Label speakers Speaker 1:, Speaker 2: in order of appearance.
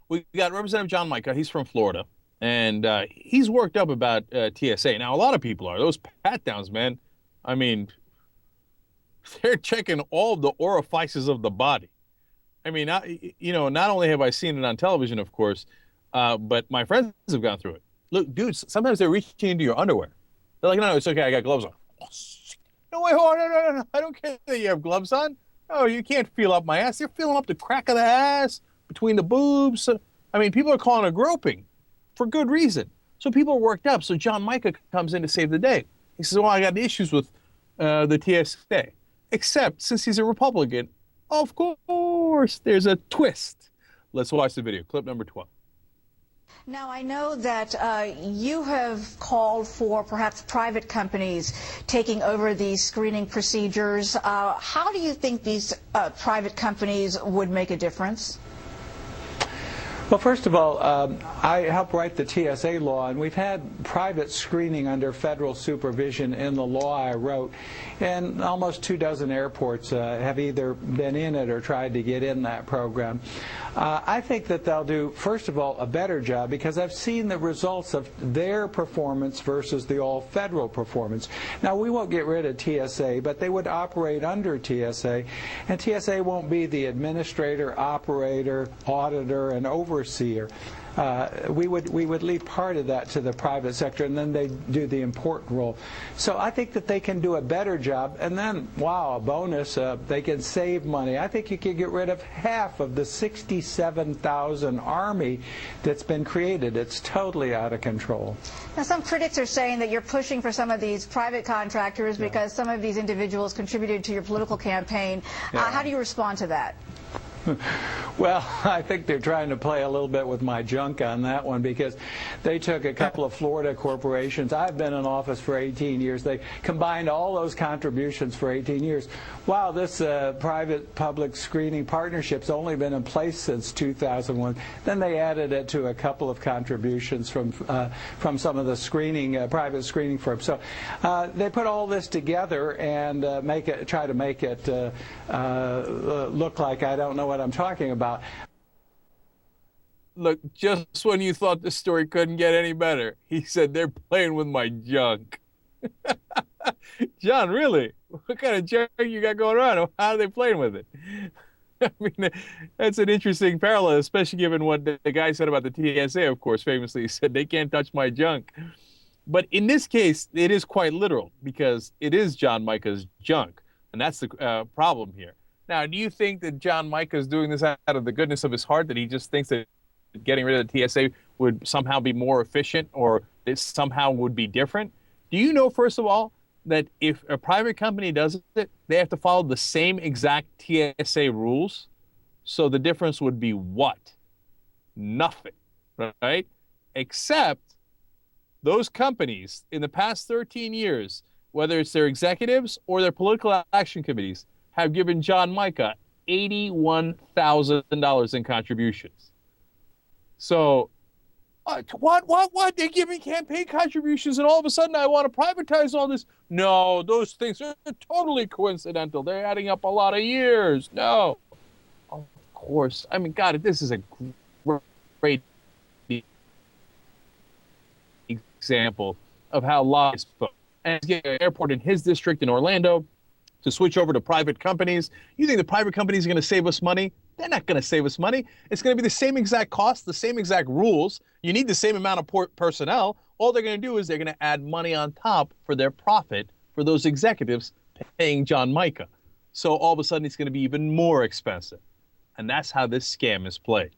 Speaker 1: We got Representative John Mica. He's from Florida, and he's worked up about TSA. Now, a lot of people are. Those pat downs, man. I mean, they're checking all the orifices of the body. I mean, not only have I seen it on television, of course, but my friends have gone through it. Look, dudes, sometimes they're reaching into your underwear. They're like, no, it's okay. I got gloves on. Oh, no, wait, hold on, no. I don't care that you have gloves on. No, you can't feel up my ass. They're feeling up the crack of the ass, between the boobs. I mean, people are calling it groping for good reason. So people are worked up. So John Mica comes in to save the day. He says, well, I got issues with the TSA. Except since he's a Republican, of course, there's a twist. Let's watch the video. Clip number 12.
Speaker 2: Now, I know that you have called for perhaps private companies taking over these screening procedures. How do you think these private companies would make a difference?
Speaker 3: Well, first of all, I helped write the TSA law, and we've had private screening under federal supervision in the law I wrote, and almost 24 airports have either been in it or tried to get in that program. I think that they'll do, first of all, a better job because I've seen the results of their performance versus the all-federal performance. Now, we won't get rid of TSA, but they would operate under TSA, and TSA won't be the administrator, operator, auditor, and overseer. We would leave part of that to the private sector, and then they do the important role. So I think that they can do a better job, and then, wow, a bonus, they can save money. I think you could get rid of half of the 67,000 Army that's been created. It's totally out of control.
Speaker 2: Now, some critics are saying that you're pushing for some of these private contractors because some of these individuals contributed to your political campaign. How do you respond to that?
Speaker 3: Well, I think they're trying to play a little bit with my junk on that one because they took a couple of Florida corporations. I've been in office for 18 years. They combined all those contributions for 18 years. Wow, this private-public screening partnership's only been in place since 2001. Then they added it to a couple of contributions from some of the screening, private screening firms. So they put all this together and try to make it look like I don't know what I'm talking about.
Speaker 1: Look, just when you thought the story couldn't get any better, he said they're playing with my junk. John, really? What kind of junk you got going on? How are they playing with it? I mean, that's an interesting parallel, especially given what the guy said about the TSA, of course, famously. He said, they can't touch my junk. But in this case, it is quite literal because it is John Mica's junk. And that's the problem here. Now, do you think that John Mica is doing this out of the goodness of his heart, that he just thinks that getting rid of the TSA would somehow be more efficient or it somehow would be different? Do you know, first of all, that if a private company does it, they have to follow the same exact TSA rules? So the difference would be what? Nothing, right? Except those companies in the past 13 years, whether it's their executives or their political action committees, have given John Mica $81,000 in contributions. So, what? They're giving campaign contributions, and all of a sudden I want to privatize all this? No, those things are totally coincidental. They're adding up a lot of years. No, of course. I mean, God, this is a great example of how lies spoke. And he's getting an airport in his district in Orlando to switch over to private companies. You think the private companies are going to save us money? They're not going to save us money. It's going to be the same exact cost, the same exact rules. You need the same amount of personnel. All they're going to do is they're going to add money on top for their profit for those executives paying John Mica. So all of a sudden it's going to be even more expensive. And that's how this scam is played.